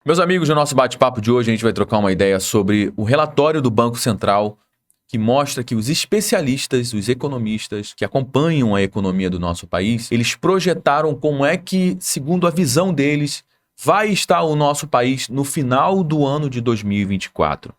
Meus amigos, no nosso bate-papo de hoje a gente vai trocar uma ideia sobre o relatório do Banco Central que mostra que os especialistas, os economistas que acompanham a economia do nosso país, eles projetaram como é que, segundo a visão deles, vai estar o nosso país no final do ano de 2024.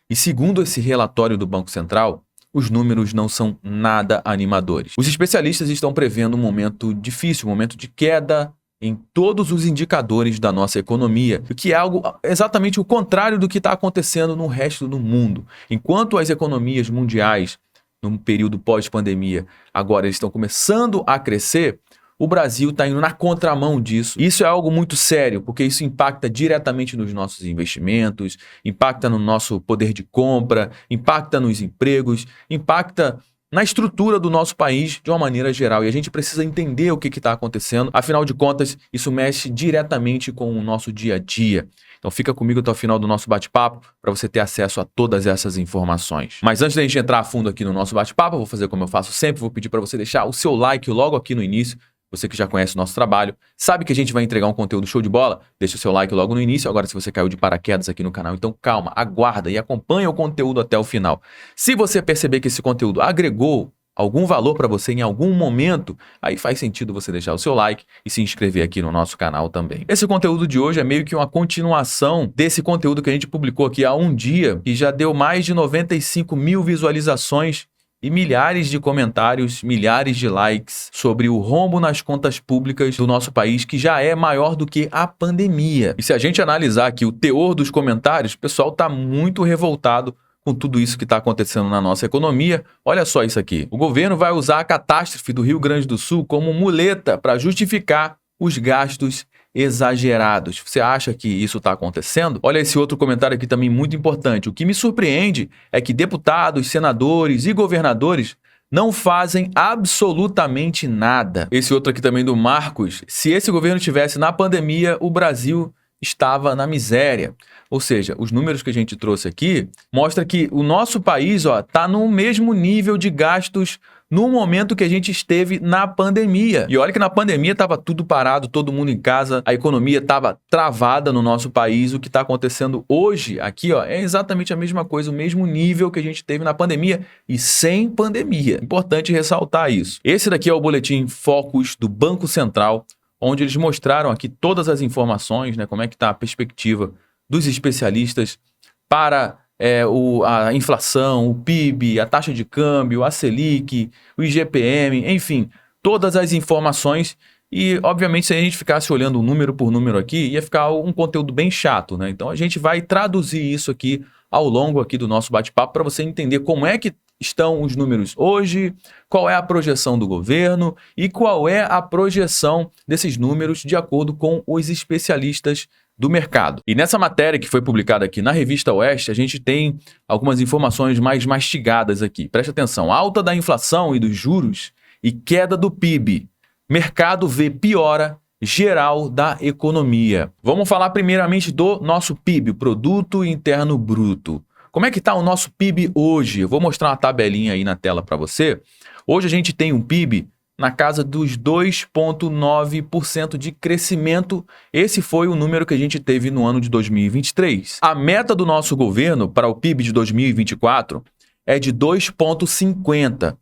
E segundo esse relatório do Banco Central, os números não são nada animadores. Os especialistas estão prevendo um momento difícil, um momento de queda em todos os indicadores da nossa economia, o que é algo exatamente o contrário do que está acontecendo no resto do mundo. Enquanto as economias mundiais, num período pós-pandemia, agora eles estão começando a crescer, o Brasil está indo na contramão disso. Isso é algo muito sério, porque isso impacta diretamente nos nossos investimentos, impacta no nosso poder de compra, impacta nos empregos, impacta na estrutura do nosso país de uma maneira geral. E a gente precisa entender o que está acontecendo. Afinal de contas, isso mexe diretamente com o nosso dia a dia. Então fica comigo até o final do nosso bate-papo para você ter acesso a todas essas informações. Mas antes da gente entrar a fundo aqui no nosso bate-papo, eu vou fazer como eu faço sempre, vou pedir para você deixar o seu like logo aqui no início. Você que já conhece o nosso trabalho, sabe que a gente vai entregar um conteúdo show de bola? Deixa o seu like logo no início. Agora, se você caiu de paraquedas aqui no canal, então calma, aguarda e acompanha o conteúdo até o final. Se você perceber que esse conteúdo agregou algum valor para você em algum momento, aí faz sentido você deixar o seu like e se inscrever aqui no nosso canal também. Esse conteúdo de hoje é meio que uma continuação desse conteúdo que a gente publicou aqui há um dia e já deu mais de 95 mil visualizações e milhares de comentários, milhares de likes sobre o rombo nas contas públicas do nosso país, que já é maior do que a pandemia. E se a gente analisar aqui o teor dos comentários, o pessoal está muito revoltado com tudo isso que está acontecendo na nossa economia. Olha só isso aqui. O governo vai usar a catástrofe do Rio Grande do Sul como muleta para justificar os gastos exagerados. Você acha que isso está acontecendo? Olha esse outro comentário aqui também muito importante. O que me surpreende é que deputados, senadores e governadores não fazem absolutamente nada. Esse outro aqui também do Marcos. Se esse governo estivesse na pandemia, o Brasil estava na miséria. Ou seja, os números que a gente trouxe aqui mostram que o nosso país está no mesmo nível de gastos no momento que a gente esteve na pandemia. E olha que na pandemia estava tudo parado, todo mundo em casa, a economia estava travada no nosso país. O que está acontecendo hoje aqui é exatamente a mesma coisa, o mesmo nível que a gente teve na pandemia e sem pandemia. Importante ressaltar isso. Esse daqui é o boletim Focus do Banco Central, onde eles mostraram aqui todas as informações, como é que está a perspectiva dos especialistas para a inflação, o PIB, a taxa de câmbio, a Selic, o IGPM, enfim, todas as informações. E, obviamente, se a gente ficasse olhando número por número aqui, ia ficar um conteúdo bem chato, Então, a gente vai traduzir isso aqui ao longo aqui do nosso bate-papo para você entender como é que estão os números hoje, qual é a projeção do governo e qual é a projeção desses números de acordo com os especialistas do mercado. E nessa matéria que foi publicada aqui na Revista Oeste, a gente tem algumas informações mais mastigadas aqui. Preste atenção, alta da inflação e dos juros e queda do PIB. Mercado vê piora geral da economia. Vamos falar primeiramente do nosso PIB, o Produto Interno Bruto. Como é que está o nosso PIB hoje? Eu vou mostrar uma tabelinha aí na tela para você. Hoje a gente tem um PIB na casa dos 2,9% de crescimento. Esse foi o número que a gente teve no ano de 2023. A meta do nosso governo para o PIB de 2024 é de 2,50%.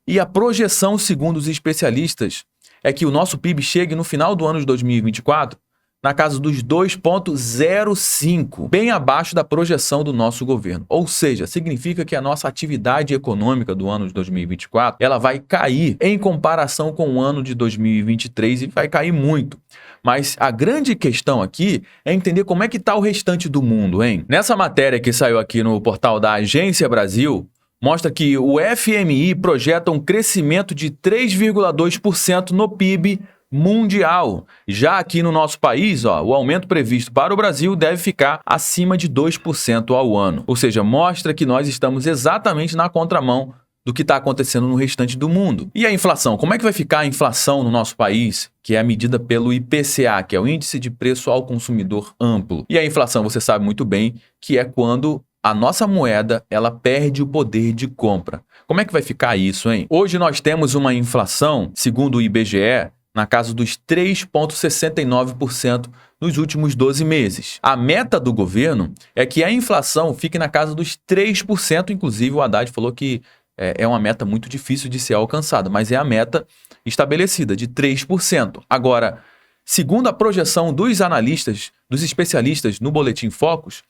E a projeção, segundo os especialistas, é que o nosso PIB chegue no final do ano de 2024 na casa dos 2,05%, bem abaixo da projeção do nosso governo. Ou seja, significa que a nossa atividade econômica do ano de 2024, ela vai cair em comparação com o ano de 2023 e vai cair muito. Mas a grande questão aqui é entender como é que está o restante do mundo, Nessa matéria que saiu aqui no portal da Agência Brasil, mostra que o FMI projeta um crescimento de 3,2% no PIB mundial. Já aqui no nosso país, o aumento previsto para o Brasil deve ficar acima de 2% ao ano. Ou seja, mostra que nós estamos exatamente na contramão do que está acontecendo no restante do mundo. E a inflação? Como é que vai ficar a inflação no nosso país, que é medida pelo IPCA, que é o Índice de Preço ao Consumidor Amplo? E a inflação, você sabe muito bem, que é quando a nossa moeda ela perde o poder de compra. Como é que vai ficar isso, Hoje nós temos uma inflação, segundo o IBGE, na casa dos 3,69% nos últimos 12 meses. A meta do governo é que a inflação fique na casa dos 3%, inclusive o Haddad falou que é uma meta muito difícil de ser alcançada, mas é a meta estabelecida, de 3%. Agora, segundo a projeção dos analistas, dos especialistas no Boletim Focus,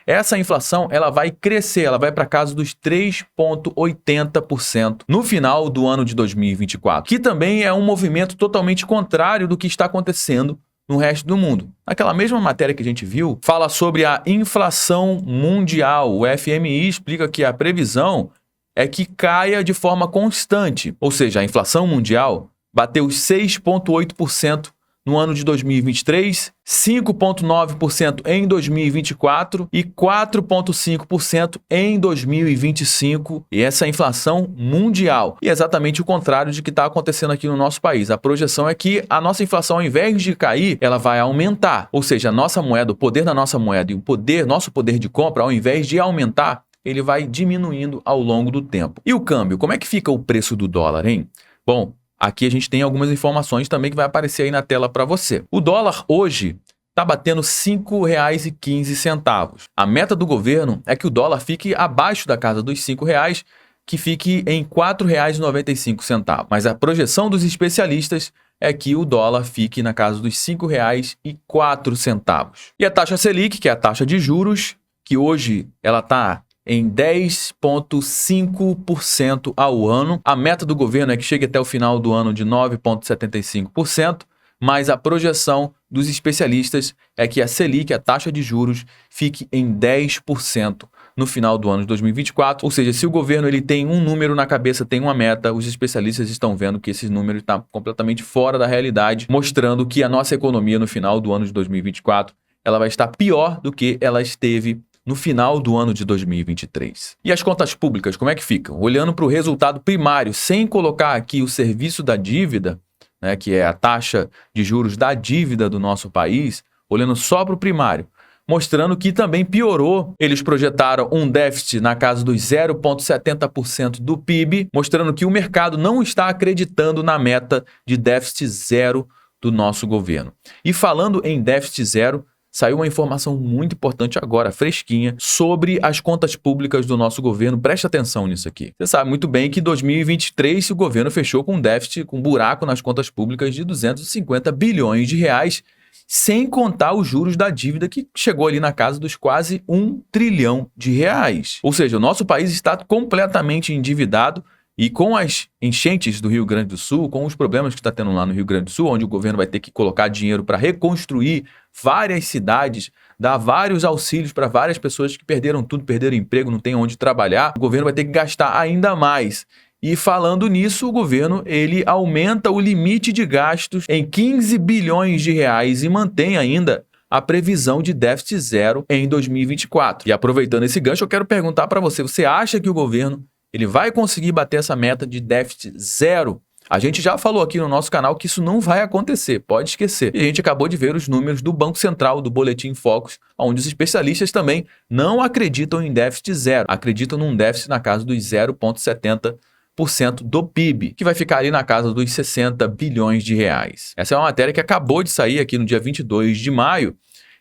essa inflação ela vai crescer, ela vai para casa dos 3,80% no final do ano de 2024, que também é um movimento totalmente contrário do que está acontecendo no resto do mundo. Aquela mesma matéria que a gente viu fala sobre a inflação mundial. O FMI explica que a previsão é que caia de forma constante, ou seja, a inflação mundial bateu 6,8% no ano de 2023, 5,9% em 2024 e 4,5% em 2025. E essa é a inflação mundial. E é exatamente o contrário de que está acontecendo aqui no nosso país. A projeção é que a nossa inflação, ao invés de cair, ela vai aumentar. Ou seja, a nossa moeda, o poder da nossa moeda e o nosso poder de compra, ao invés de aumentar, ele vai diminuindo ao longo do tempo. E o câmbio? Como é que fica o preço do dólar, hein? Bom, aqui a gente tem algumas informações também que vai aparecer aí na tela para você. O dólar hoje está batendo R$ 5,15. A meta do governo é que o dólar fique abaixo da casa dos R$ 5,00, que fique em R$ 4,95. Mas a projeção dos especialistas é que o dólar fique na casa dos R$ 5,04. E a taxa Selic, que é a taxa de juros, que hoje ela está em 10,5% ao ano. A meta do governo é que chegue até o final do ano de 9,75%, mas a projeção dos especialistas é que a Selic, a taxa de juros, fique em 10% no final do ano de 2024. Ou seja, se o governo ele tem um número na cabeça, tem uma meta, os especialistas estão vendo que esse número está completamente fora da realidade, mostrando que a nossa economia no final do ano de 2024 ela vai estar pior do que ela esteve no final do ano de 2023. E as contas públicas, como é que ficam? Olhando para o resultado primário, sem colocar aqui o serviço da dívida, né, que é a taxa de juros da dívida do nosso país, olhando só para o primário, mostrando que também piorou. Eles projetaram um déficit na casa dos 0,70% do PIB, mostrando que o mercado não está acreditando na meta de déficit zero do nosso governo. E falando em déficit zero, saiu uma informação muito importante agora, fresquinha, sobre as contas públicas do nosso governo. Preste atenção nisso aqui. Você sabe muito bem que em 2023 o governo fechou com um déficit, com um buraco nas contas públicas de 250 bilhões de reais, sem contar os juros da dívida que chegou ali na casa dos quase 1 trilhão de reais. Ou seja, o nosso país está completamente endividado. E com as enchentes do Rio Grande do Sul, com os problemas que está tendo lá no Rio Grande do Sul, onde o governo vai ter que colocar dinheiro para reconstruir várias cidades, dar vários auxílios para várias pessoas que perderam tudo, perderam emprego, não tem onde trabalhar, o governo vai ter que gastar ainda mais. E falando nisso, o governo ele aumenta o limite de gastos em 15 bilhões de reais e mantém ainda a previsão de déficit zero em 2024. E aproveitando esse gancho, eu quero perguntar para você, você acha que o governo ele vai conseguir bater essa meta de déficit zero? A gente já falou aqui no nosso canal que isso não vai acontecer, pode esquecer. E a gente acabou de ver os números do Banco Central, do Boletim Focus, onde os especialistas também não acreditam em déficit zero, acreditam num déficit na casa dos 0,70% do PIB, que vai ficar ali na casa dos 60 bilhões de reais. Essa é uma matéria que acabou de sair aqui no dia 22 de maio.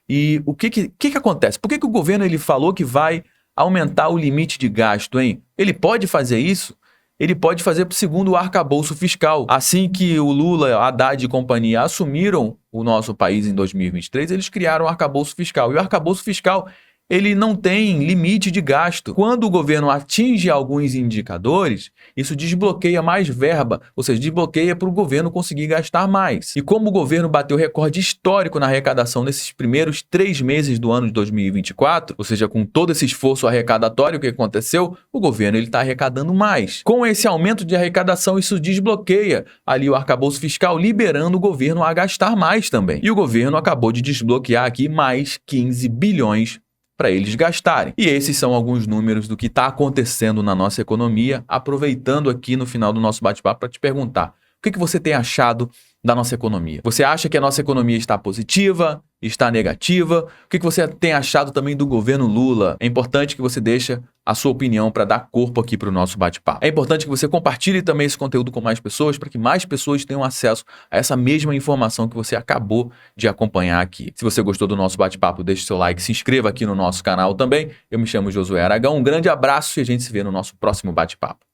E o que acontece? Por que o governo ele falou que vai aumentar o limite de gasto, hein? Ele pode fazer isso? Ele pode fazer segundo o arcabouço fiscal. Assim que o Lula, Haddad e companhia assumiram o nosso país em 2023, eles criaram o arcabouço fiscal. E o arcabouço fiscal, ele não tem limite de gasto. Quando o governo atinge alguns indicadores, isso desbloqueia mais verba, ou seja, desbloqueia para o governo conseguir gastar mais. E como o governo bateu recorde histórico na arrecadação nesses primeiros 3 meses do ano de 2024, ou seja, com todo esse esforço arrecadatório que aconteceu, o governo está arrecadando mais. Com esse aumento de arrecadação, isso desbloqueia ali o arcabouço fiscal, liberando o governo a gastar mais também. E o governo acabou de desbloquear aqui mais 15 bilhões para eles gastarem. E esses são alguns números do que está acontecendo na nossa economia, aproveitando aqui no final do nosso bate-papo para te perguntar, o que você tem achado da nossa economia? Você acha que a nossa economia está positiva, está negativa? O que você tem achado também do governo Lula? É importante que você deixe a sua opinião para dar corpo aqui para o nosso bate-papo. É importante que você compartilhe também esse conteúdo com mais pessoas para que mais pessoas tenham acesso a essa mesma informação que você acabou de acompanhar aqui. Se você gostou do nosso bate-papo, deixe seu like, se inscreva aqui no nosso canal também. Eu me chamo Josué Aragão, um grande abraço e a gente se vê no nosso próximo bate-papo.